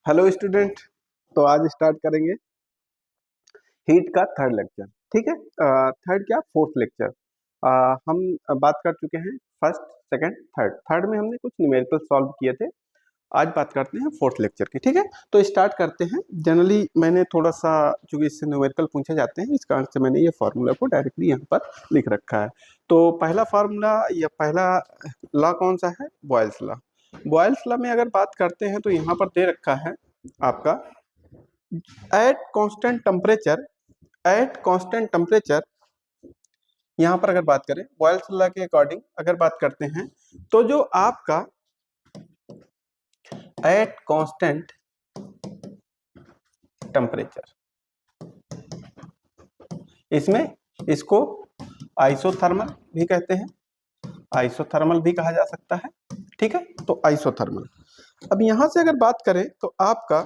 Hello student. तो आज start करेंगे हीट का थर्ड लेक्चर। ठीक है, थर्ड क्या, फोर्थ लेक्चर। हम बात कर चुके हैं फर्स्ट, सेकंड, थर्ड। थर्ड में हमने कुछ न्यूमेरिकल सॉल्व किए थे। आज बात करते हैं फोर्थ लेक्चर की। ठीक है, तो स्टार्ट करते हैं। जनरली मैंने थोड़ा सा, चूंकि इससे न्यूमेरिकल पूछे जाते हैं, इस कारण से मैंने ये फार्मूला को डायरेक्टली यहाँ पर लिख रखा है। तो पहला फार्मूला या पहला लॉ कौन सा है? Boyle's law. बॉयल्स लॉ में अगर बात करते हैं तो यहाँ पर दे रखा है आपका एट कांस्टेंट टेम्परेचर। यहां पर अगर बात करें बॉयल्स लॉ के अकॉर्डिंग अगर बात करते हैं तो जो आपका एट कांस्टेंट टेम्परेचर, इसमें इसको आइसोथर्मल भी कहते हैं, आइसोथर्मल भी कहा जा सकता है। ठीक है, तो आइसोथर्मल। अब यहां से अगर बात करें तो आपका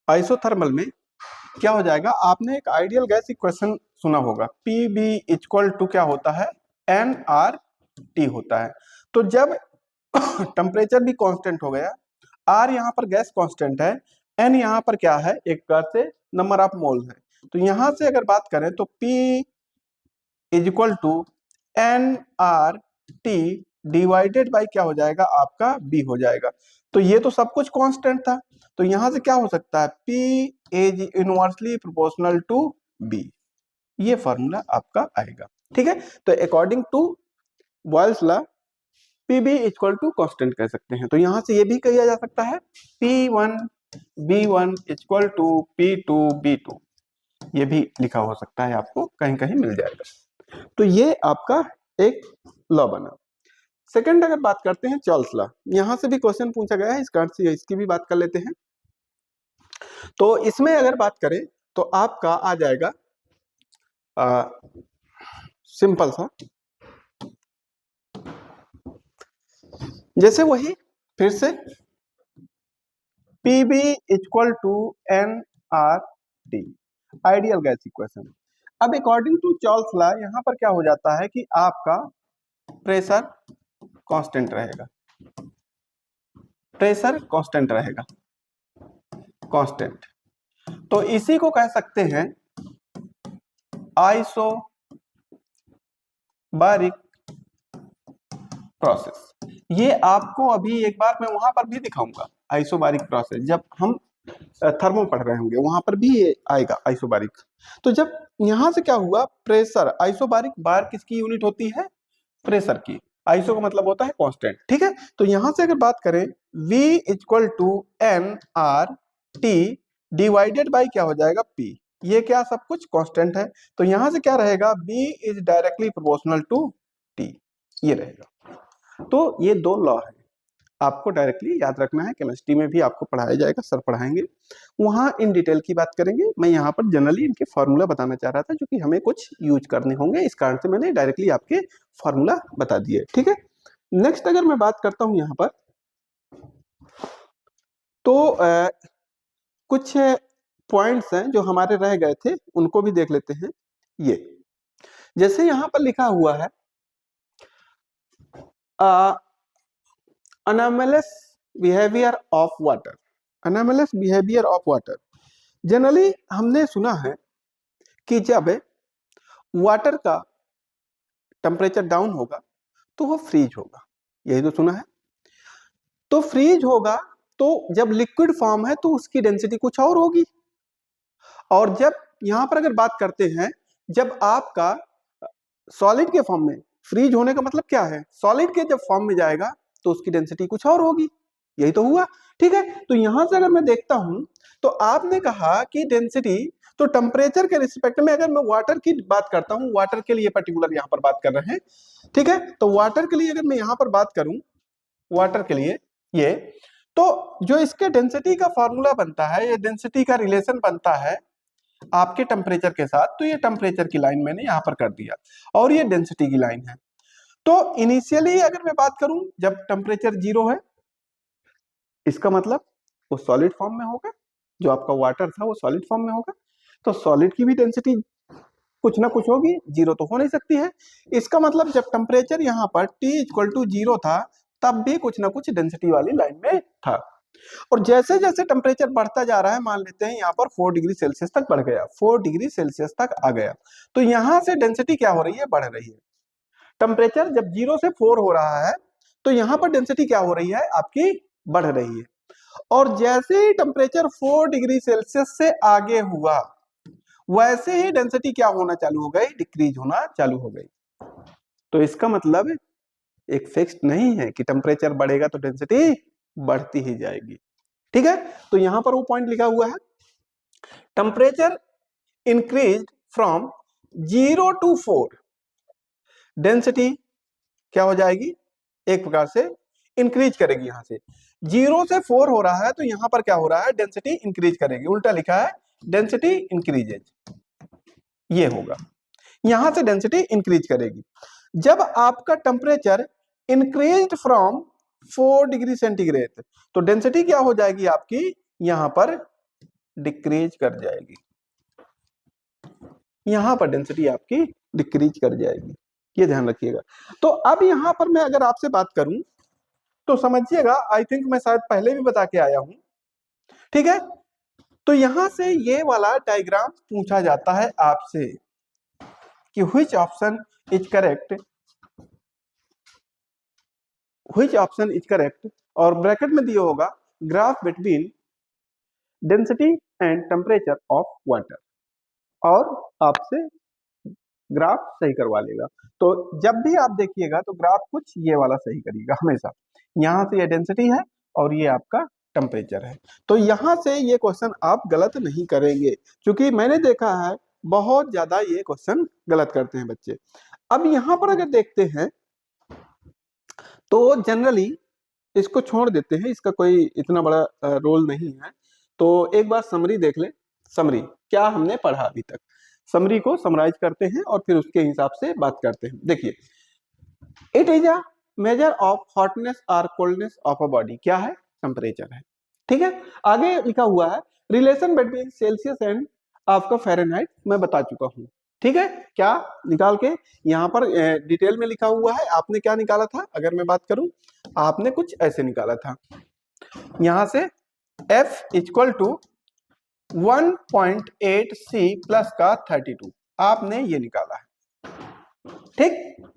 आइसोथर्मल में क्या हो जाएगा, आपने एक आइडियल गैस इक्वेशन सुना होगा, पी बी इक्वल टू क्या होता है, एन आर टी होता है। तो जब टेम्परेचर भी कांस्टेंट हो गया, आर यहाँ पर गैस कांस्टेंट है, एन यहाँ पर क्या है, एक प्रकार से नंबर ऑफ मोल है। तो यहां से अगर बात करें तो p is equal to n r t divided by क्या हो जाएगा, आपका बी हो जाएगा। तो ये तो सब कुछ कांस्टेंट था, तो यहां से क्या हो सकता है, P is inversely proportional to B। ये फॉर्मूला आपका आएगा। ठीक है, तो according to Boyle's law PB equal to constant कह सकते हैं। तो यहां से ये भी कहा जा सकता है P1 B1 equal to P2 B2, ये भी लिखा हो सकता है, आपको कहीं कहीं मिल जाएगा। तो ये आपका एक लॉ बना। सेकंड अगर बात करते हैं चार्ल्स लॉ, यहां से भी क्वेश्चन पूछा गया है, इस कारण से इसकी भी बात कर लेते हैं। तो इसमें अगर बात करें तो आपका आ जाएगा सिंपल सा, जैसे वही फिर से PB equal to n r t, ideal gas equation. अब अकॉर्डिंग टू चार्ल्स लॉ यहां पर क्या हो जाता है कि आपका प्रेशर कांस्टेंट रहेगा, प्रेशर कांस्टेंट रहेगा, कांस्टेंट। तो इसी को कह सकते हैं आइसोबारिक प्रोसेस। ये आपको अभी एक बार मैं वहां पर भी दिखाऊंगा, आइसोबारिक प्रोसेस जब हम थर्मो पढ़ रहे होंगे वहां पर भी ये आएगा आइसोबारिक। तो जब यहां से क्या हुआ, प्रेशर, आइसोबारिक बार किसकी यूनिट होती है, प्रेशर की। आइसो का मतलब होता है कांस्टेंट। ठीक है, तो यहां से अगर बात करें V equal to n r t divided by क्या हो जाएगा P, ये क्या सब कुछ कांस्टेंट है। तो यहां से क्या रहेगा, B is directly proportional to T, ये रहेगा। तो ये दो लॉ है, आपको डायरेक्टली याद रखना है। केमिस्ट्री में भी आपको पढ़ाया जाएगा, सर पढ़ाएंगे, वहां इन डिटेल की बात करेंगे। मैं यहाँ पर जनरली इनके फॉर्मूला बताना चाह रहा था, जो कि हमें कुछ यूज करने होंगे, इस कारण से मैंने डायरेक्टली आपके फॉर्मूला बता दिए। ठीक है, नेक्स्ट अगर मैं बात करता हूं यहाँ पर तो कुछ पॉइंट्स हैं जो हमारे रह गए थे, उनको भी देख लेते हैं। ये जैसे यहाँ पर लिखा हुआ है anomalous behavior of water, anomalous behavior of water। Generally हमने सुना है कि जब वाटर का टेम्परेचर डाउन होगा तो वो फ्रीज होगा, यही तो सुना है। तो फ्रीज होगा तो जब लिक्विड फॉर्म है तो उसकी डेंसिटी कुछ और होगी। और जब यहां पर अगर बात करते हैं, जब आपका सॉलिड के फॉर्म में, फ्रीज होने का मतलब क्या है, सॉलिड के जब फॉर्म में जाएगा तो उसकी डेंसिटी कुछ और होगी, यही तो हुआ। ठीक है, तो यहां से अगर मैं देखता हूं तो आपने कहा कि डेंसिटी, तो टेम्परेचर के रिस्पेक्ट में अगर मैं वाटर की बात करता हूं, वाटर के लिए पर्टिकुलर यहां पर बात कर रहे हैं। ठीक है, तो वाटर के लिए अगर मैं यहां पर बात करूं, वाटर के लिए ये, तो जो इसके डेंसिटी का फॉर्मूला बनता है, ये डेंसिटी का रिलेशन बनता है आपके टेम्परेचर के साथ। तो ये टेम्परेचर की लाइन मैंने यहां पर कर दिया और ये डेंसिटी की लाइन है। तो इनिशियली अगर मैं बात करूं, जब टेम्परेचर 0 है, इसका मतलब वो सॉलिड फॉर्म में होगा, जो आपका वाटर था वो सॉलिड फॉर्म में होगा। तो सॉलिड की भी डेंसिटी कुछ ना कुछ होगी, 0 तो हो नहीं सकती है। इसका मतलब जब टेम्परेचर यहाँ पर T इक्वल टू 0 था, तब भी कुछ ना कुछ डेंसिटी वाली लाइन में था। और जैसे जैसे टेम्परेचर बढ़ता जा रहा है, मान लेते हैं यहाँ पर 4 डिग्री सेल्सियस तक बढ़ गया, 4 डिग्री सेल्सियस तक आ गया, तो यहाँ से डेंसिटी क्या हो रही है, बढ़ रही है। टेम्परेचर जब 0 से 4 हो रहा है तो यहाँ पर डेंसिटी क्या हो रही है, आपकी बढ़ रही है। और जैसे ही टेम्परेचर 4 डिग्री सेल्सियस से आगे हुआ, वैसे ही डेंसिटी क्या होना चालू हो गई, डिक्रीज होना चालू हो गई। तो इसका मतलब एक फिक्स्ड नहीं है कि टेम्परेचर बढ़ेगा तो डेंसिटी बढ़ती ही जाएगी। ठीक है, तो यहां पर वो पॉइंट लिखा हुआ है, temperature increase from 0 to 4, density क्या हो जाएगी, एक प्रकार से इंक्रीज करेगी। यहां से 0 से 4 हो रहा है तो यहां पर क्या हो रहा है, डेंसिटी इंक्रीज करेगी, उल्टा लिखा है डेंसिटी इंक्रीजेज, ये होगा, यहां से डेंसिटी इंक्रीज करेगी। जब आपका temperature increase from 4 degree centigrade तो डेंसिटी क्या हो जाएगी आपकी, यहां पर डिक्रीज कर जाएगी, यहां पर डेंसिटी आपकी डिक्रीज कर जाएगी, ये ध्यान रखिएगा। तो अब यहां पर मैं अगर आपसे बात करूं तो समझिएगा, आई थिंक मैं शायद पहले भी बता के आया हूं, ठीक है। तो यहां से ये वाला डायग्राम पूछा जाता है आपसे कि which option is correct, which option is correct, और ब्रैकेट में दिया होगा graph between density and temperature of water, और आपसे ग्राफ सही करवा लेगा। तो जब भी आप देखिएगा तो ग्राफ कुछ ये वाला सही करिएगा हमेशा, यहां से ये डेंसिटी है और ये आपका टेम्परेचर है, तो यहां से ये क्वेश्चन आप गलत नहीं करेंगे, क्योंकि मैंने देखा है बहुत ज्यादा ये क्वेश्चन गलत करते हैं बच्चे। अब यहां पर अगर देखते हैं तो जनरली इसको छोड़ देते हैं, इसका कोई इतना बड़ा रोल नहीं है। तो एक बार समरी देख ले, समरी क्या हमने पढ़ा अभी तक, समरी को समराइज करते हैं और फिर उसके हिसाब से बात करते हैं। देखिए, it is a measure of hotness और कोल्डनेस ऑफ अ बॉडी, क्या है, टेम्परेचर है, ठीक है। आगे लिखा हुआ है रिलेशन बिटवीन सेल्सियस एंड आपका फ़ारेनहाइट, मैं बता चुका हूं, ठीक है। क्या निकाल के यहाँ पर डिटेल में लिखा हुआ है, आपने क्या निकाला था, अगर मैं बात करूं आपने कुछ ऐसे निकाला था, यहां से F equal to 1.8 C plus का 32, आपने ये निकाला है, ठीक।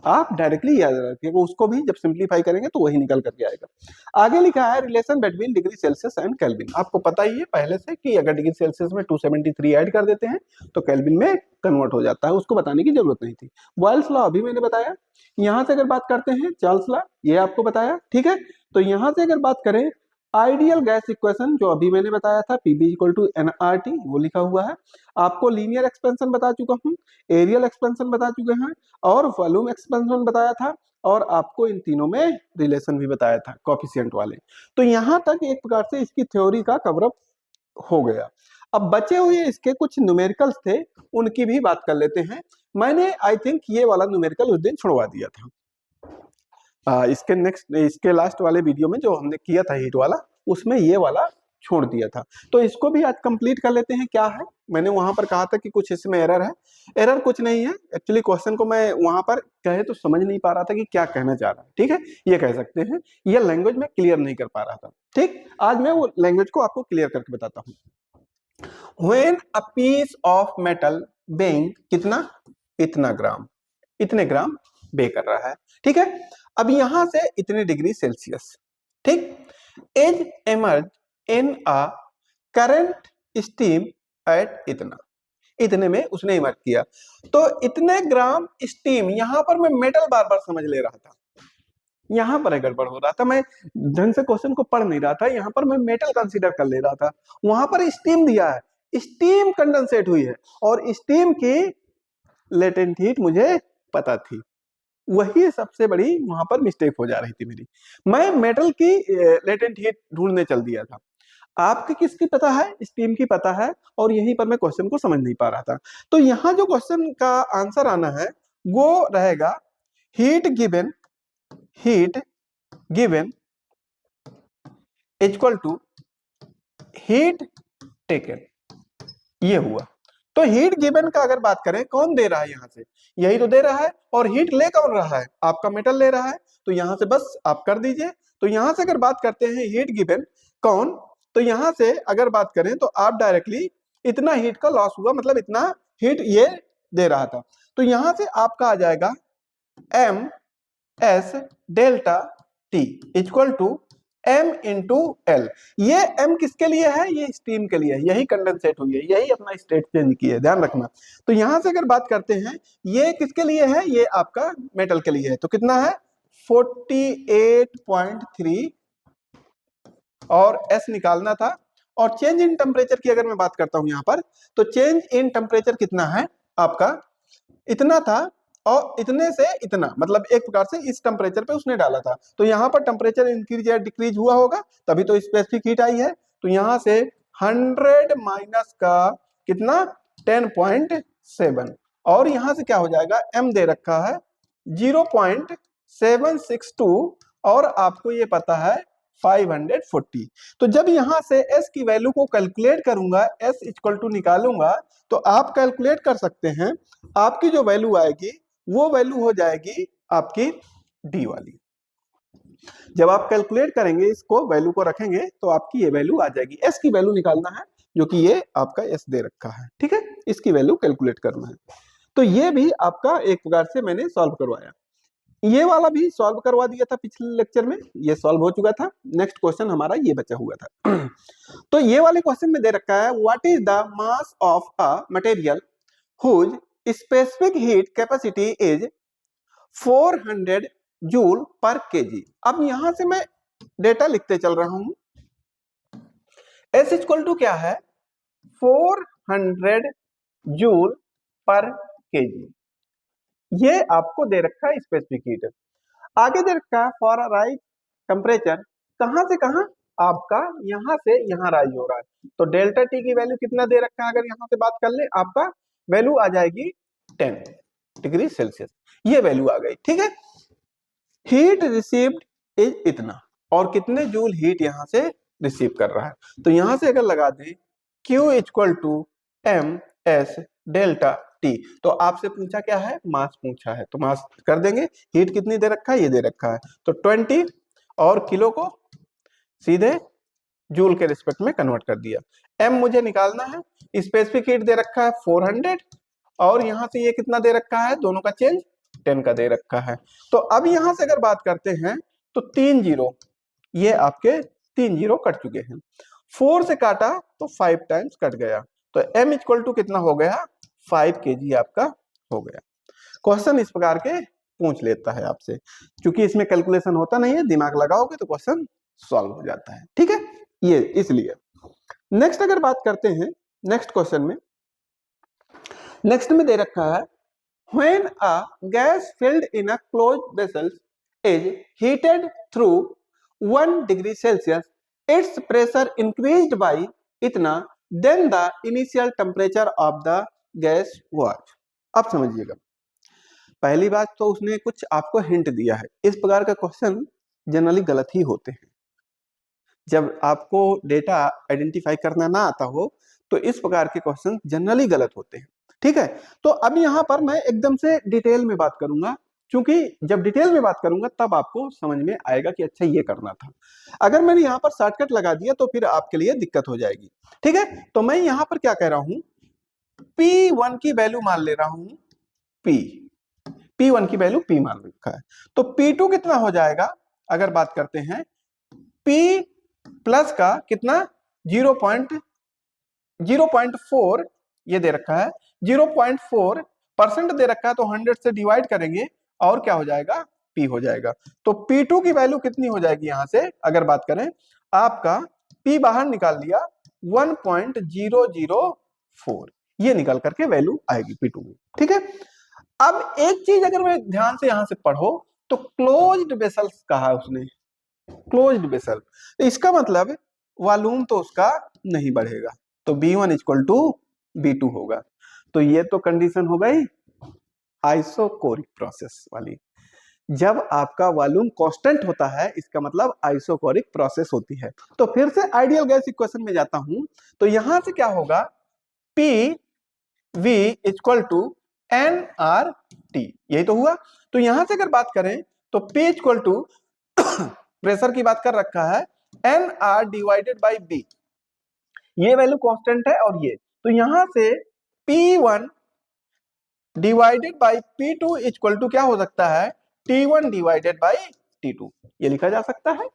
आप डायरेक्टली याद रखिएगा, उसको भी जब सिंप्लीफाई करेंगे तो वही निकल करके आएगा। आगे लिखा है relation between degree Celsius and kelvin, आपको पता ही है पहले से कि अगर डिग्री सेल्सियस में 273 ऐड कर देते हैं तो केल्विन में कन्वर्ट हो जाता है, उसको बताने की जरूरत नहीं थी। बॉयल्स लॉ अभी मैंने बताया। यहां से अगर बात करते हैं चार्ल्स लॉ, ये आपको बताया, ठीक है। तो यहां से अगर बात करें आइडियल गैस इक्वेशन, जो अभी मैंने बताया था PV इक्वल टू nRT, वो लिखा हुआ है। आपको लीनियर एक्सपेंशन बता चुका हूँ, एरियल एक्सपेंशन बता चुके हैं, और वॉल्यूम एक्सपेंशन बताया था, और आपको इन तीनों में रिलेशन भी बताया था कोएफिशिएंट वाले। तो यहां तक एक प्रकार से इसकी थ्योरी का कवरअप हो गया। अब बचे हुए इसके कुछ न्यूमेरिकल्स थे, उनकी भी बात कर लेते हैं। मैंने आई थिंक ये वाला न्यूमेरिकल उस दिन छुड़वा दिया था, इसके लास्ट वाले वीडियो में जो हमने किया था हीट वाला, उसमें ये वाला छोड़ दिया था। तो इसको भी आज कंप्लीट कर लेते हैं। क्या है, मैंने वहां पर कहा था कि कुछ इसमें एरर है, एरर कुछ नहीं है एक्चुअली, क्वेश्चन को मैं वहां पर कहे तो समझ नहीं पा रहा था कि क्या कहना चाह रहा है, ठीक है, ये कह सकते हैं, ये लैंग्वेज में क्लियर नहीं कर पा रहा था, ठीक। आज मैं वो लैंग्वेज को आपको क्लियर करके बताता हूँ। When a piece of metal weighing कितना, इतना ग्राम, इतने ग्राम बे कर रहा है, ठीक है। अब यहां से इतने डिग्री सेल्सियस, ठीक, as emerge in a current steam at इतना, इतने में उसने इमर्ज किया, तो इतने ग्राम स्टीम, यहां पर मैं मेटल बार बार समझ ले रहा था, यहां पर गड़बड़ हो रहा था, मैं ढंग से क्वेश्चन को पढ़ नहीं रहा था, यहां पर मैं मेटल कंसीडर कर ले रहा था, वहां पर स्टीम दिया है, स्टीम कंडेंसेट हुई है, और स्टीम की लेटेंट हीट मुझे पता थी, वही सबसे बड़ी वहां पर मिस्टेक हो जा रही थी मेरी, मैं मेटल की लेटेंट हीट ढूंढने चल दिया था। आपकी किसकी पता है, स्टीम की पता है, और यहीं पर मैं क्वेश्चन को समझ नहीं पा रहा था। तो यहां जो क्वेश्चन का आंसर आना है वो रहेगा heat given, heat given equal to heat taken, ये हुआ। तो हीट गिवन का अगर बात करें, कौन दे रहा है, यहां से यही तो दे रहा है, और हीट ले कौन रहा है, आपका मेटल ले रहा है, तो यहां से बस आप कर दीजिए। तो यहां से अगर बात करते हैं हीट गिवन कौन, तो यहां से अगर बात करें तो आप डायरेक्टली इतना हीट का लॉस हुआ, मतलब इतना हीट ये दे रहा था, तो यहां से आपका आ जाएगा m s delta t equal to m into l. ये एम किसके लिए है, ये स्टीम के लिए, यही कंडेंसेट हुई है, यही अपना स्टेट चेंज की है, ध्यान रखना। तो यहां से अगर बात करते हैं ये किसके लिए है, ये आपका मेटल के लिए है, तो कितना है 48.3 और एस निकालना था। और चेंज इन टेम्परेचर की अगर मैं बात करता हूं यहां पर, तो चेंज इन टेम्परेचर कितना है आपका, इतना था और इतने से इतना, मतलब एक प्रकार से इस टेम्परेचर पे उसने डाला था, तो यहाँ पर टेम्परेचर इंक्रीज या डिक्रीज हुआ होगा, तभी तो स्पेसिफिक हीट आई है। तो यहाँ से 100 माइनस का कितना 10.7, और यहाँ से क्या हो जाएगा, m दे रखा है 0.762 और आपको ये पता है 540। तो जब यहां से s की वैल्यू को कैलकुलेट करूंगा, s इक्वल टू निकालूंगा, तो आप कैलकुलेट कर सकते हैं, आपकी जो वैल्यू आएगी वो वैल्यू हो जाएगी आपकी d वाली। जब आप कैलकुलेट करेंगे, इसको वैल्यू को रखेंगे, तो आपकी ये वैल्यू आ जाएगी। s की वैल्यू निकालना है, जो कि ये आपका s दे रखा है, ठीक है, इसकी वैल्यू कैलकुलेट करना है। तो ये भी आपका एक प्रकार से मैंने सॉल्व करवाया। ये वाला भी सॉल्व करवा दिया था पिछले लेक्चर में, ये सॉल्व हो चुका था। नेक्स्ट क्वेश्चन हमारा ये बचा हुआ था। तो ये वाले क्वेश्चन में दे रखा है what is the mass of a material whose specific heat capacity is 400 joule per kg. अब यहां से मैं डेटा लिखते चल रहा हूं। एस इक्वल टू क्या है 400 जूल पर केजी, ये आपको दे रखा है स्पेसिफिक हीट। आगे दे रखा है फॉर अ राइज टेम्परेचर, कहां से कहां, आपका यहां से यहां राइज हो रहा है, तो डेल्टा टी की वैल्यू कितना दे रखा है, अगर यहां से बात कर ले आपका वैल्यू आ जाएगी 10 डिग्री सेल्सियस, ये वैल्यू आ गई, ठीक है। हीट रिसीव्ड इज इतना, और कितने जूल हीट यहां से रिसीव कर रहा है, तो यहां से अगर लगा दें Q equal to m s delta t, तो आपसे पूछा क्या है, मास पूछा है, तो मास कर देंगे। हीट कितनी दे रखा है, ये दे रखा है, तो 20 और किलो को सीधे जूल के रिस्पेक्ट में कन्वर्ट कर दिया। एम मुझे निकालना है, स्पेसिफिक हीट दे रखा है 400 और यहां से ये कितना दे रखा है, दोनों का चेंज 10 का दे रखा है। तो अब यहां से अगर बात करते हैं तो 3 जीरो, ये आपके 3 जीरो कट चुके हैं, 4 से काटा तो 5 टाइम्स कट गया, तो m इक्वल टू कितना हो गया 5 kg आपका हो गया। क्वेश्चन इस प्रकार के पूछ लेता है आपसे, क्योंकि इसमें कैलकुलेशन होता नहीं है, दिमाग लगाओगे तो क्वेश्चन सॉल्व हो जाता है, ठीक है, ये इसलिए। नेक्स्ट अगर बात करते हैं नेक्स्ट क्वेश्चन में, नेक्स्ट में दे रखा है when a gas filled in a closed vessel is heated through 1 degree Celsius, its pressure increased by इतना, then the initial temperature of the gas was। अब समझिएगा, पहली बात तो उसने कुछ आपको हिंट दिया है, इस प्रकार का क्वेश्चन जनरली गलत ही होते हैं। जब आपको डेटा आइडेंटिफाई करना ना आता हो तो इस प्रकार के क्वेश्चन जनरली गलत होते हैं, ठीक है। तो अब यहाँ पर मैं एकदम से डिटेल में बात करूंगा, क्योंकि जब डिटेल में बात करूंगा तब आपको समझ में आएगा कि अच्छा ये करना था। अगर मैंने यहाँ पर शॉर्टकट लगा दिया तो फिर आपके लिए दिक्कत हो जाएगी, ठीक है। तो मैं यहाँ पर क्या कह रहा हूं, P1 की वैल्यू मान ले रहा हूं, P1 की वैल्यू P मान रखा है, तो P2 कितना हो जाएगा, अगर बात करते हैं P प्लस का कितना 0.4 ये दे रखा है, 0.4% दे रखा है, तो 100 से डिवाइड करेंगे और क्या हो जाएगा P हो जाएगा। तो P2 की वैल्यू कितनी हो जाएगी, यहां से अगर बात करें आपका P बाहर निकाल लिया 1.004, ये निकल करके वैल्यू आएगी P2 में, ठीक है। अब एक चीज अगर मैं ध्यान से यहां से पढ़ो तो क्लोज्ड वेसल्स कहा उसने, क्लोज्ड वेसल, इसका मतलब वॉल्यूम तो उसका नहीं बढ़ेगा, तो B1 इक्वल टू B2 होगा। तो ये तो कंडीशन हो गई आइसोकोरिक प्रोसेस वाली। जब आपका वॉल्यूम कांस्टेंट होता है इसका मतलब आइसोकोरिक प्रोसेस होती है। तो फिर से आइडियल गैस इक्वेशन में जाता हूं, तो यहां से क्या होगा P V equal to NRT, यही तो हुआ। तो यहां से अगर बात करें तो P इक्वल टू प्रेशर की बात कर रखा है NR डिवाइडेड बाई B, ये वैल्यू कांस्टेंट है और ये, तो यहां से P1 divided by P2 equal to क्या हो सकता है, T1 डिवाइडेड बाई T2, ये लिखा जा सकता है।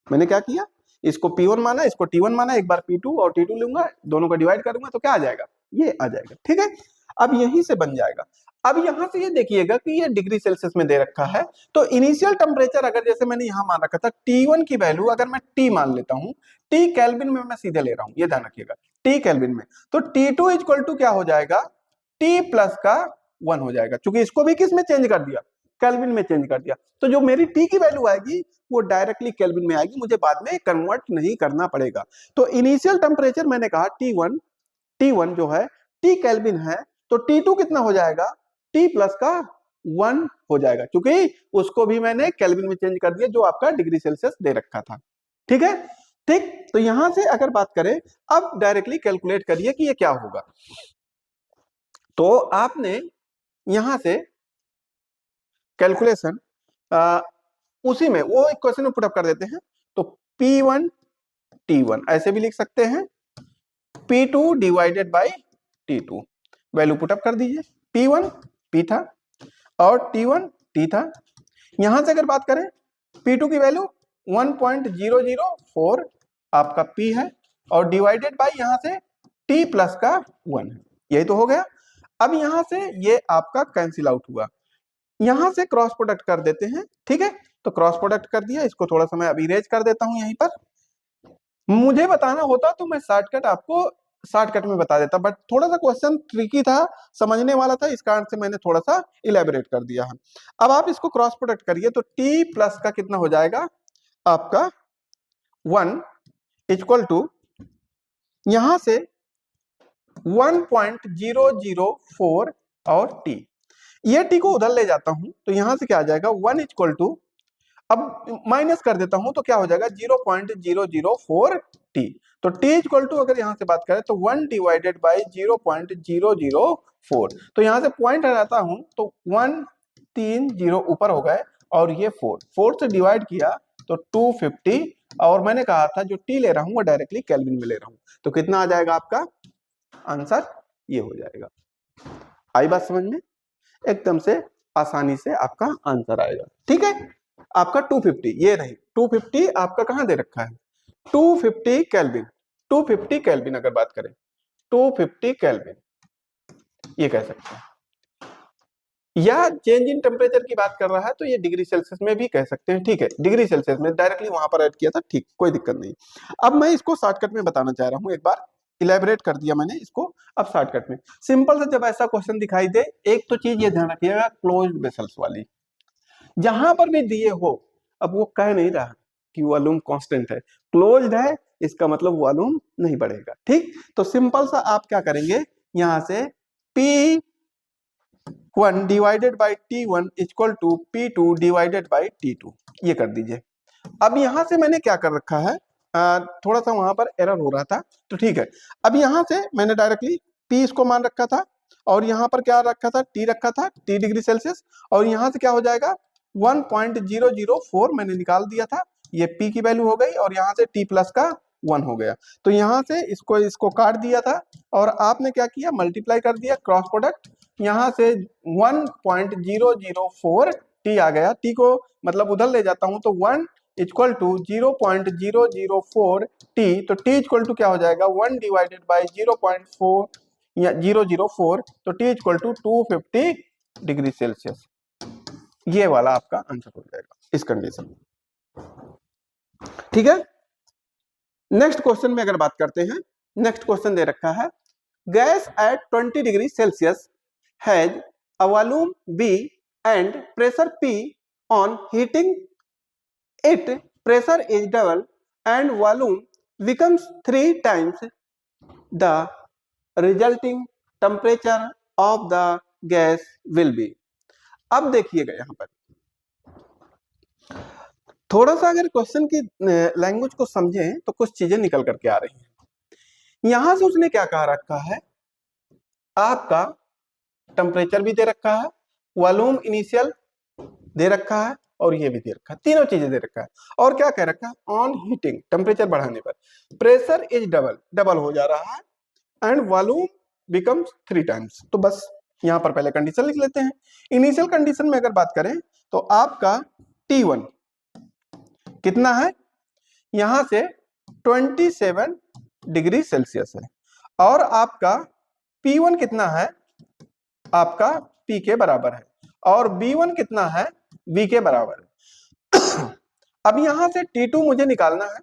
मैंने क्या किया, इसको P1 माना, इसको T1 माना, एक बार P2 और T2 लूंगा, दोनों को डिवाइड करूंगा तो क्या आ जाएगा, ये आ जाएगा। ठीक है, अब यहीं से बन जाएगा। अब यहां से ये देखिएगा कि ये डिग्री सेल्सियस में दे रखा है, तो इनिशियल टेम्परेचर अगर जैसे मैंने यहां मान रखा था T1 की वैल्यू अगर मैं T मान लेता हूं, T केल्विन में मैं सीधे ले रहा हूं, ये ध्यान रखिएगा, T केल्विन में, तो T2 इक्वल टू क्या हो जाएगा, T प्लस का 1 हो जाएगा, क्योंकि इसको भी किस में चेंज कर दिया, केल्विन में चेंज कर दिया। तो जो मेरी T की वैल्यू आएगी वो डायरेक्टली केल्विन में आएगी, मुझे बाद में कन्वर्ट नहीं करना पड़ेगा। तो इनिशियल टेम्परेचर मैंने कहा T1 जो है T केल्विन है, तो T2 कितना हो जाएगा, T प्लस का 1 हो जाएगा, क्योंकि उसको भी मैंने केल्विन में चेंज कर दिया जो आपका डिग्री सेल्सियस दे रखा था। ठीक है, ठीक, तो यहां से अगर बात करें, अब डायरेक्टली कैलकुलेट करिए कि ये क्या होगा। तो आपने यहां से कैलकुलेशन उसी में वो एक क्वेश्चन में पुटअप कर देते हैं, तो P1 T1 ऐसे भी लिख सकते हैं, P2 divided by T2, value put up कर दीजिए, P1 P था और T1 T था। यहां से अगर बात करें P2 की वैल्यू 1.004 आपका P है और डिवाइडेड बाई यहां से T प्लस का 1 है, यही तो हो गया। अब यहां से ये आपका कैंसिल आउट हुआ, यहां से क्रॉस प्रोडक्ट कर देते हैं। ठीक है, तो क्रॉस प्रोडक्ट कर दिया, इसको थोड़ा सा मैं अब इरेज कर देता हूं। यहीं पर मुझे बताना होता तो मैं शॉर्टकट आपको शॉर्टकट में बता देता, बट थोड़ा सा क्वेश्चन ट्रिकी था, समझने वाला था, इस कारण से मैंने थोड़ा सा इलेबोरेट कर दिया है। अब आप इसको क्रॉस प्रोडक्ट करिए, तो T प्लस का कितना हो जाएगा आपका 1 इक्वल टू यहां से 1.004 और T, ये T को उधर ले जाता हूं तो यहां से क्या आ जाएगा 1 इक्वल टू, अब माइनस कर देता हूं तो क्या हो जाएगा 0.004 T, तो T इक्वल टू अगर यहां से बात करें तो 1 डिवाइडेड बाई 0.004, तो यहां से पॉइंट हटाता हूं तो 1 3 0 ऊपर हो गए और ये 4 से डिवाइड किया तो 250, और मैंने कहा था जो T ले रहा हूं वो डायरेक्टली केल्विन में ले रहा हूं, तो कितना आ जाएगा आपका आंसर, ये हो जाएगा। आई बात समझ में, एकदम से आसानी से आपका आंसर आएगा। ठीक है, आपका 250, ये रही 250 आपका कहां दे रखा है, 250 केल्विन, 250 केल्विन अगर बात करें 250 केल्विन, ये कह सकते हैं, या चेंज इन टेम्परेचर की बात कर रहा है तो ये डिग्री सेल्सियस में भी कह सकते हैं। ठीक है, डिग्री सेल्सियस में डायरेक्टली वहां पर ऐड किया था, ठीक, कोई दिक्कत नहीं। अब मैं इसको शॉर्टकट में बताना चाह रहा हूं, एक बार इलेबोरेट कर दिया मैंने इसको, अब शॉर्टकट में सिंपल से जब ऐसा क्वेश्चन दिखाई दे, एक तो चीज ये ध्यान रखिएगा क्लोज्ड वेसल्स वाली, जहां पर भी दिए हो, अब वो कह नहीं रहा कि वॉल्यूम कांस्टेंट है, क्लोज्ड है, इसका मतलब वॉल्यूम नहीं बढ़ेगा। ठीक, तो सिंपल सा आप क्या करेंगे, यहां से P1 divided by T1 equal to P2 divided by T2, ये कर दीजिए। अब यहां से मैंने क्या कर रखा है, थोड़ा सा वहां पर एरर हो रहा था, तो ठीक है, अब यहां से मैंने डायरेक्टली P इसको मान रखा था और यहां पर क्या रखा था, T रखा था, T डिग्री सेल्सियस, और यहां से क्या हो जाएगा 1.004 मैंने निकाल दिया था, ये P की वैल्यू हो गई और यहाँ से T प्लस का 1 हो गया, तो यहाँ से इसको काट दिया था और आपने क्या किया, मल्टीप्लाई कर दिया, क्रॉस प्रोडक्ट, यहाँ से 1.004 T आ गया, T को मतलब उधर ले जाता हूं तो 1 इक्वल टू 0.004 T, तो T इक्वल टू क्या हो जाएगा 1 डिवाइडेड बाई 0.4 या 004, तो T equal to 250 degree Celsius, ये वाला आपका आंसर हो जाएगा इस कंडीशन में। ठीक है, नेक्स्ट क्वेश्चन में अगर बात करते हैं, नेक्स्ट क्वेश्चन दे रखा है, gas at 20 degree Celsius has a volume B and pressure P, on heating it pressure is double and volume becomes 3 times the resulting temperature of the gas will be। अब देखिएगा यहां पर थोड़ा सा अगर question की लैंग्वेज को समझें तो कुछ चीजें निकल करके आ रही हैं। यहां से उसने क्या कहा रखा है, आपका टेम्परेचर भी दे रखा है, वॉल्यूम इनिशियल दे रखा है, और ये भी दे रखा है, तीनों चीजें दे रखा है। और क्या कह रखा है, ऑन हीटिंग टेम्परेचर बढ़ाने पर प्रेशर इज डबल हो जा रहा है एंड वॉल्यूम बिकम्स 3 टाइम्स। तो बस यहां पर पहले कंडीशन लिख लेते हैं। इनिशियल कंडीशन में अगर बात करें तो आपका T1 कितना है, यहां से 27 डिग्री सेल्सियस है और आपका P1 कितना है, आपका P के बराबर है और B1 कितना है, V के बराबर है। अब यहां से T2 मुझे निकालना है,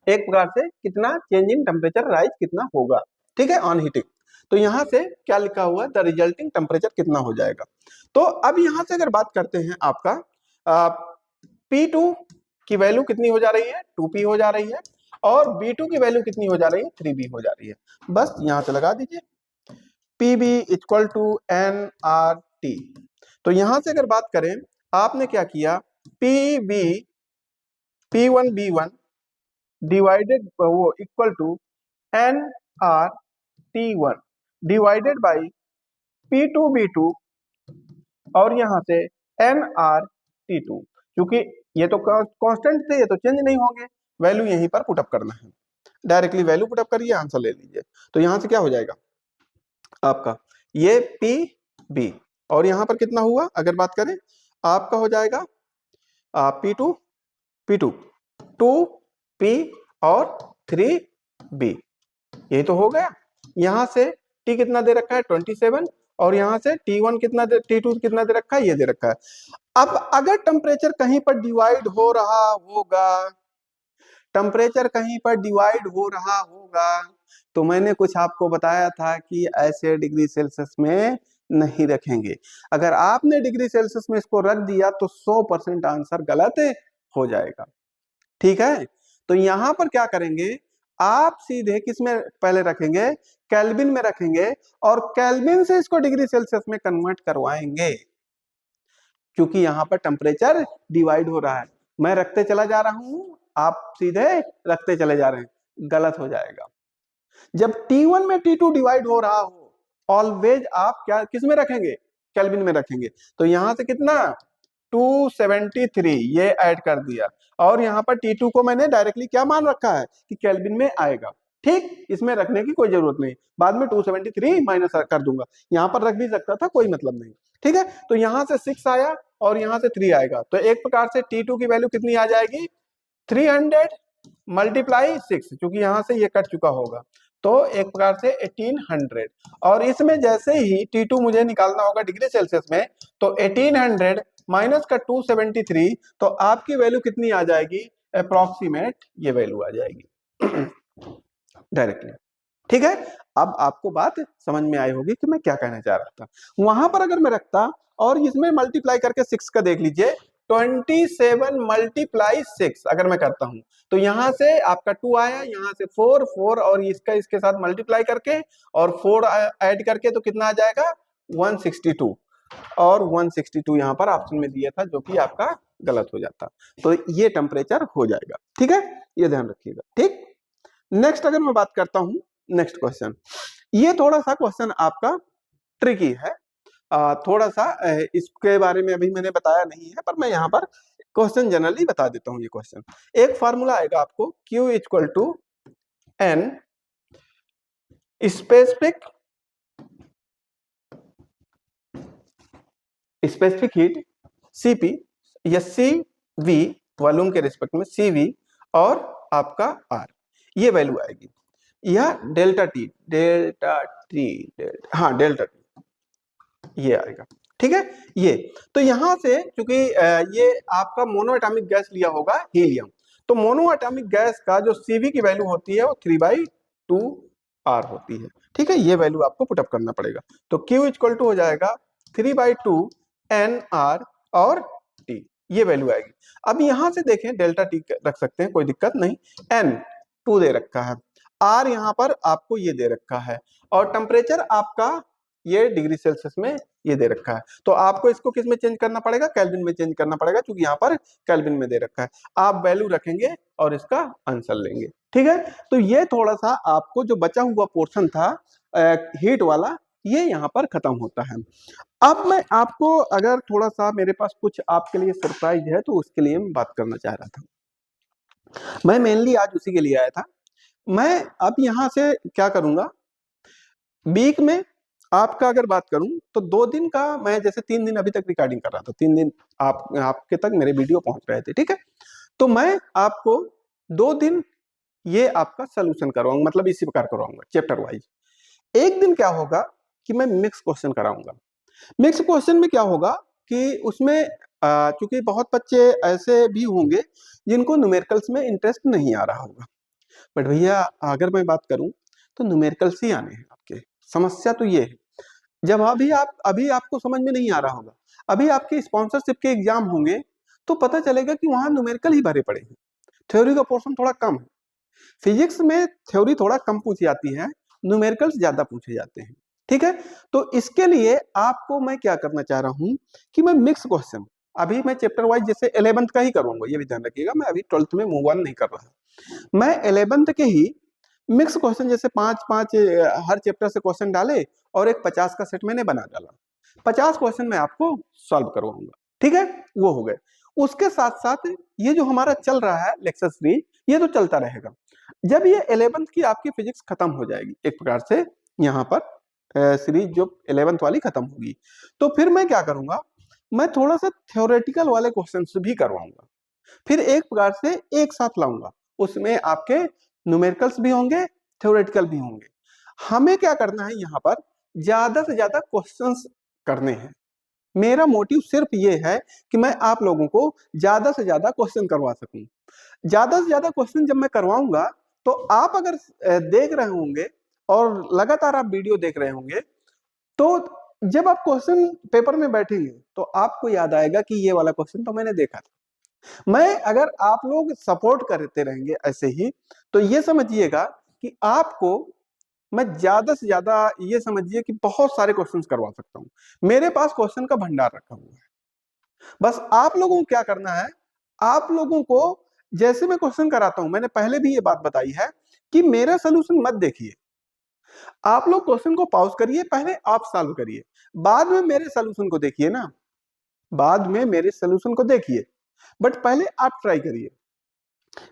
एक प्रकार से कितना चेंज इन टेम्परेचर राइज कितना होगा, ठीक है, ऑन हीटिंग। तो यहां से क्या लिखा हुआ है, द रिजल्टिंग टेम्परेचर कितना हो जाएगा। तो अब यहां से अगर बात करते हैं आपका P2 की वैल्यू कितनी हो जा रही है, 2P हो जा रही है और B2 की वैल्यू कितनी हो जा रही है, 3B हो जा रही है। बस यहां से लगा दीजिए PB इक्वल टू NRT। तो यहां से अगर बात करें, आपने क्या किया, PB P1 B1 डिवाइडेड वो equal to NRT1 divided by P2 B2 और यहां से NRT2। क्योंकि ये तो कांस्टेंट थे, ये तो चेंज नहीं होंगे, वैल्यू यहीं पर पुटअप करना है, डायरेक्टली वैल्यू पुटअप करिए, आंसर ले लीजिए। तो यहां से क्या हो जाएगा आपका, ये PB और यहां पर कितना हुआ, अगर बात करें आपका हो जाएगा P2 P2 2P और 3B, यही तो हो गया। यहां से T कितना दे रखा है, 27 और यहां से T1 कितना T2 कितना दे रखा है, ये दे रखा है। अब अगर टेम्परेचर कहीं पर डिवाइड हो रहा होगा, टेम्परेचर कहीं पर डिवाइड हो रहा होगा, तो मैंने कुछ आपको बताया था कि ऐसे डिग्री सेल्सियस में नहीं रखेंगे। अगर आपने डिग्री सेल्सियस में इसको रख दिया तो 100% आंसर गलत हो जाएगा, ठीक है। तो यहां पर क्या करेंगे, आप सीधे किस में पहले रखेंगे, केल्विन में रखेंगे और केल्विन से इसको डिग्री सेल्सियस में कन्वर्ट करवाएंगे, क्योंकि यहां पर टेम्परेचर डिवाइड हो रहा है। मैं रखते चला जा रहा हूं, आप सीधे रखते चले जा रहे हैं, गलत हो जाएगा। जब T1 में T2 डिवाइड हो रहा हो, ऑलवेज आप क्या किस में रखेंगे, केल्विन में रखेंगे। तो यहां से कितना 273 ये ऐड कर दिया और यहाँ पर T2 को मैंने डायरेक्टली क्या मान रखा है कि केल्विन में आएगा, ठीक, इसमें रखने की कोई जरूरत नहीं, बाद में 273 माइनस कर दूंगा, यहाँ पर रख भी सकता था, कोई मतलब नहीं, ठीक है। तो यहाँ से 6 आया और यहाँ से 3 आएगा, तो एक प्रकार से T2 की वैल्यू कितनी आ जाएगी, 300 मल्टीप्लाई 6, क्योंकि यहाँ से ये कट चुका होगा, तो एक प्रकार से 1800। और इसमें जैसे ही T2 मुझे निकालना होगा डिग्री सेल्सियस में, तो 1800 माइनस का 273, तो आपकी वैल्यू कितनी आ जाएगी, अप्रोक्सीमेट ये वैल्यू आ जाएगी डायरेक्टली, ठीक है। अब आपको बात समझ में आई होगी कि मैं क्या कहना चाह रहा था। वहां पर अगर मैं रखता और इसमें मल्टीप्लाई करके 6 का देख लीजिए, 27 मल्टीप्लाई 6 अगर मैं करता हूं तो यहां से आपका 2 आया, यहां से 4 4 और इसका इसके साथ मल्टीप्लाई करके और 4 ऐड करके तो कितना आ जाएगा 162, और 162 यहां पर ऑप्शन में दिया था, जो कि आपका गलत हो जाता। तो ये टेम्परेचर हो जाएगा, ठीक है, ये ध्यान रखिएगा, ठीक। नेक्स्ट अगर मैं बात करता हूं, नेक्स्ट क्वेश्चन, ये थोड़ा सा क्वेश्चन आपका ट्रिकी है, थोड़ा सा इसके बारे में अभी मैंने बताया नहीं है, पर मैं यहाँ पर क्वेश्चन जनरली बता देता हूँ। ये क्वेश्चन एक फार्मूला आएगा आपको, Q equal to N specific heat Cp या Cv वॉल्यूम के रिस्पेक्ट में Cv और आपका R, ये वैल्यू आएगी, यह डेल्टा टी हाँ डेल्टा टी ये आएगा, ठीक है। ये तो यहां से क्योंकि ये आपका मोनो एटॉमिक गैस लिया होगा हीलियम, तो मोनो एटॉमिक गैस का जो Cv की वैल्यू होती है वो 3/2 R होती है, ठीक है। ये वैल्यू आपको पुटअप करना पड़ेगा, तो Q इक्वल टू हो जाएगा 3/2 NR और T, ये वैल्यू आएगी। अब यहां से देखें डेल्टा टी रख सकते हैं, कोई दिक्कत नहीं, N 2 दे रखा है, R यहां पर आपको ये दे रखा है और टेम्परेचर आपका ये डिग्री सेल्सियस में ये दे रखा है, तो आपको इसको किस में चेंज करना पड़ेगा, केल्विन में चेंज करना पड़ेगा, क्योंकि यहाँ पर केल्विन में दे रखा है। आप वैल्यू रखेंगे और इसका आंसर लेंगे, ठीक है। तो ये थोड़ा सा आपको जो बचा हुआ पोर्शन था हीट वाला, ये यहाँ पर खत्म होता है। अब मैं आपको अगर थोड़ा सा मेरे पास कुछ आपके लिए सरप्राइज है तो उसके लिए मैं बात करना चाह रहा था। मैं मेनली आज उसी के लिए आया था। मैं अब यहाँ से क्या करूँगा, वीक में आपका अगर बात करूँ तो 2 दिन का, मैं जैसे 3 दिन अभी तक रिकॉर्डिंग कर रहा था, 3 दिन आपके तक मेरे वीडियो पहुँच रहे थे, ठीक है? तो मैं आपको 2 दिन ये आपका सॉल्यूशन करवाऊँगा, मतलब इसी प्रकार करवाऊँगा चैप्टर वाइज। एक दिन क्या होगा कि मैं मिक्स क्वेश्चन कराऊँगा। मिक्स क्वेश्चन में क्या होगा कि उसमें चूँकि बहुत बच्चे ऐसे भी होंगे जिनको न्यूमेरिकल्स में इंटरेस्ट नहीं आ रहा होगा। बट भैया अगर मैं बात करूँ तो न्यूमेरिकल्स ही आने हैं आपके। समस्या तो ये है, जब अभी आपको समझ में नहीं आ रहा होगा, अभी आपके स्पॉन्सरशिप के एग्जाम होंगे तो पता चलेगा कि वहाँ न्यूमेरिकल ही भरे पड़े हैं। थ्योरी का पोर्शन थोड़ा कम है। फिजिक्स में थ्योरी थोड़ा कम पूछी जाती है, न्यूमेरिकल्स ज्यादा पूछे जाते हैं, ठीक है? तो इसके लिए आपको मैं क्या करना चाह रहा हूं कि मैं मिक्स क्वेश्चन, अभी मैं चैप्टर वाइज जैसे 11th का ही करूंगा, ये भी ध्यान रखिएगा, मैं अभी 12th में मूव ऑन नहीं कर रहा। मैं 11th के ही मिक्स क्वेश्चन जैसे 5-5 हर चैप्टर से क्वेश्चन डाले और एक 50 का सेट मैंने बना डाला। 50 क्वेश्चन मैं आपको सॉल्व करवाऊंगा, ठीक है? वो हो गए। उसके साथ साथ ये जो हमारा चल रहा है लेक्चर सीरीज, ये तो चलता रहेगा। जब ये 11th की आपकी फिजिक्स खत्म हो जाएगी एक प्रकार से, यहाँ पर सीरीज जो 11th वाली खत्म होगी, तो फिर मैं क्या करूंगा, मैं थोड़ा सा थ्योरेटिकल वाले क्वेश्चंस भी करवाऊंगा। फिर एक प्रकार से एक साथ लाऊंगा, उसमें आपके न्यूमेरिकल्स भी होंगे, थ्योरेटिकल भी होंगे। हमें क्या करना है, यहाँ पर ज्यादा से ज्यादा क्वेश्चंस करने हैं। मेरा मोटिव सिर्फ ये है कि मैं आप लोगों को ज्यादा से ज्यादा क्वेश्चन करवा सकूं। ज्यादा से ज्यादा क्वेश्चन जब मैं करवाऊंगा तो आप अगर देख रहे होंगे और लगातार आप वीडियो देख रहे होंगे, तो जब आप क्वेश्चन पेपर में बैठेंगे तो आपको याद आएगा कि ये वाला क्वेश्चन तो मैंने देखा था। मैं अगर आप लोग सपोर्ट करते रहेंगे ऐसे ही, तो ये समझिएगा कि आपको मैं ज्यादा से ज्यादा, ये समझिए कि बहुत सारे क्वेश्चंस करवा सकता हूं। मेरे पास क्वेश्चन का भंडार रखा हुआ है। बस आप लोगों को क्या करना है, आप लोगों को जैसे मैं क्वेश्चन कराता हूं, मैंने पहले भी ये बात बताई है कि मेरा सोल्यूशन मत देखिए। आप लोग क्वेश्चन को पॉज करिए, पहले आप सॉल्व करिए, बाद में मेरे सोल्यूशन को देखिए ना, बाद में मेरे सोल्यूशन को देखिए, बट पहले आप ट्राई करिए।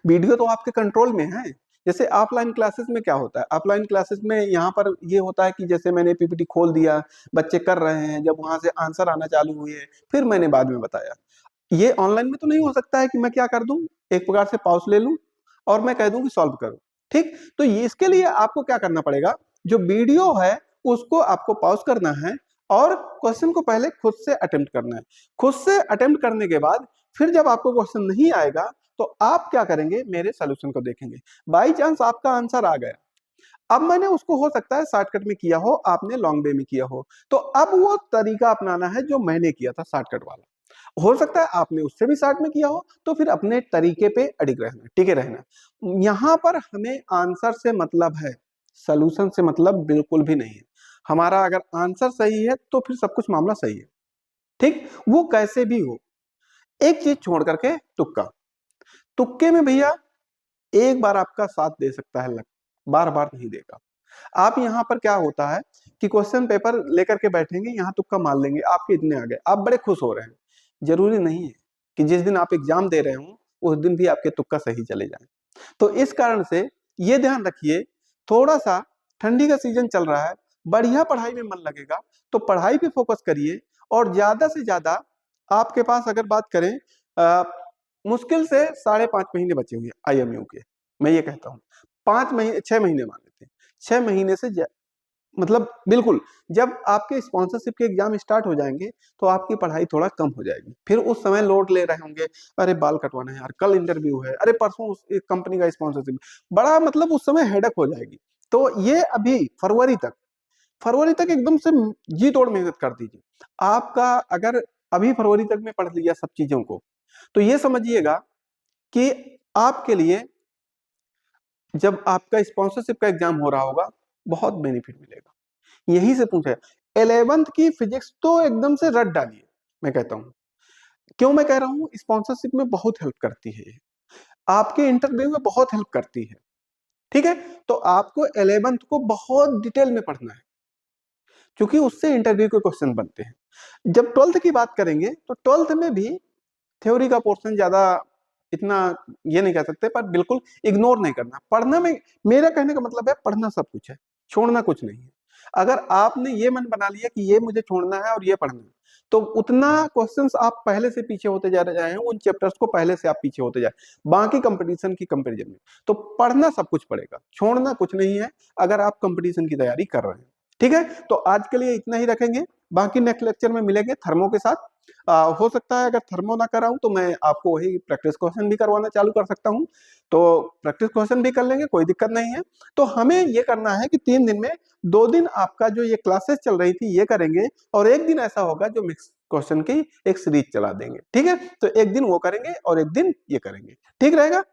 वीडियो तो आपके कंट्रोल में है। जैसे ऑफलाइन क्लासेस में क्या होता है, ऑफलाइन क्लासेस में यहाँ पर ये होता है कि जैसे मैंने पीपीटी खोल दिया, बच्चे कर रहे हैं, जब वहां से आंसर आना चालू हुए फिर मैंने बाद में बताया। ये ऑनलाइन में तो नहीं हो सकता है कि मैं क्या कर दूं, एक प्रकार से पॉज ले लूं और मैं कह दूं कि सॉल्व करो, ठीक? तो ये इसके लिए आपको क्या करना पड़ेगा, जो वीडियो है उसको आपको पॉज करना है और क्वेश्चन को पहले खुद से अटेम्प्ट करना है। खुद से अटेम्प्ट करने के बाद फिर जब आपको क्वेश्चन नहीं आएगा तो आप क्या करेंगे, मेरे सोल्यूशन को देखेंगे। बाई चांस आपका आंसर आ गया, अब मैंने उसको हो सकता है शॉर्टकट में किया हो, आपने लॉन्ग वे में किया हो, तो अब वो तरीका अपनाना है जो मैंने किया था शॉर्टकट वाला। हो सकता है आपने उससे भी शॉर्ट में किया हो, तो फिर अपने तरीके पे अडिग रहना, टिके रहना। यहाँ पर हमें आंसर से मतलब है, सोल्यूशन से मतलब बिल्कुल भी नहीं है। हमारा अगर आंसर सही है तो फिर सब कुछ मामला सही है, ठीक? वो कैसे भी हो। एक चीज छोड़ करके तुक्का, तुक्के में भैया एक बार आपका साथ दे सकता है लक, बार बार नहीं देगा। आप यहाँ पर क्या होता है कि क्वेश्चन पेपर लेकर के बैठेंगे, यहाँ तुक्का मार लेंगे, आपके इतने आ गए, आप बड़े खुश हो रहे हैं। जरूरी नहीं है कि जिस दिन आप एग्जाम दे रहे हो उस दिन भी आपके तुक्का सही चले जाए। तो इस कारण से ये ध्यान रखिए, थोड़ा सा ठंडी का सीजन चल रहा है, बढ़िया पढ़ाई में मन लगेगा तो पढ़ाई पे फोकस करिए। और ज्यादा से ज्यादा आपके पास अगर बात करें, मुश्किल से 5.5 महीने बचे हुए IMU के, मैं ये कहता हूँ 5 महीने 6 महीने मान लेते हैं, 6 महीने से मतलब बिल्कुल, जब आपके स्पॉन्सरशिप के एग्जाम स्टार्ट हो जाएंगे तो आपकी पढ़ाई थोड़ा कम हो जाएगी। फिर उस समय लोड ले रहे होंगे, अरे बाल कटवाना है यार, कल इंटरव्यू है, अरे परसों उस कंपनी का स्पॉन्सरशिप, बड़ा मतलब उस समय हेडक हो जाएगी। तो ये अभी फरवरी तक एकदम से जी तोड़ मेहनत कर दीजिए। आपका अगर अभी फरवरी तक में पढ़ लिया सब चीजों को, तो ये समझिएगा कि आपके लिए जब आपका स्पॉन्सरशिप का एग्जाम हो रहा होगा बहुत बेनिफिट मिलेगा। यहीं से पूछे 11th की फिजिक्स तो एकदम से रट डालिए, मैं कहता हूँ। क्यों मैं कह रहा हूँ, स्पॉन्सरशिप में बहुत हेल्प करती है, आपके इंटरव्यू में बहुत हेल्प करती है, ठीक है? तो आपको 11th को बहुत डिटेल में पढ़ना है। क्योंकि उससे इंटरव्यू के क्वेश्चन बनते हैं। जब 12th की बात करेंगे तो 12th में भी थ्योरी का पोर्शन ज्यादा इतना ये नहीं कह सकते, पर बिल्कुल इग्नोर नहीं करना। पढ़ना में, मेरा कहने का मतलब है पढ़ना सब कुछ है, छोड़ना कुछ नहीं है। अगर आपने ये मन बना लिया कि ये मुझे छोड़ना है और ये पढ़ना है, तो उतना क्वेश्चंस आप पहले से पीछे होते जा रहे हैं, उन चैप्टर्स को पहले से आप पीछे होते जाए बाकी कंपटीशन की कंपैरिजन में। तो पढ़ना सब कुछ पड़ेगा, छोड़ना कुछ नहीं है अगर आप कंपटीशन की तैयारी कर रहे हैं। ठीक है, तो आज के लिए इतना ही रखेंगे, बाकी नेक्स्ट लेक्चर में मिलेंगे थर्मो के साथ। हो सकता है अगर थर्मो ना कराऊं तो मैं आपको वही प्रैक्टिस क्वेश्चन भी करवाना चालू कर सकता हूं, तो प्रैक्टिस क्वेश्चन भी कर लेंगे, कोई दिक्कत नहीं है। तो हमें ये करना है कि 3 दिन में 2 दिन आपका जो ये क्लासेस चल रही थी ये करेंगे, और एक दिन ऐसा होगा जो मिक्स क्वेश्चन की एक सीरीज चला देंगे। ठीक है, तो एक दिन वो करेंगे और एक दिन ये करेंगे, ठीक रहेगा।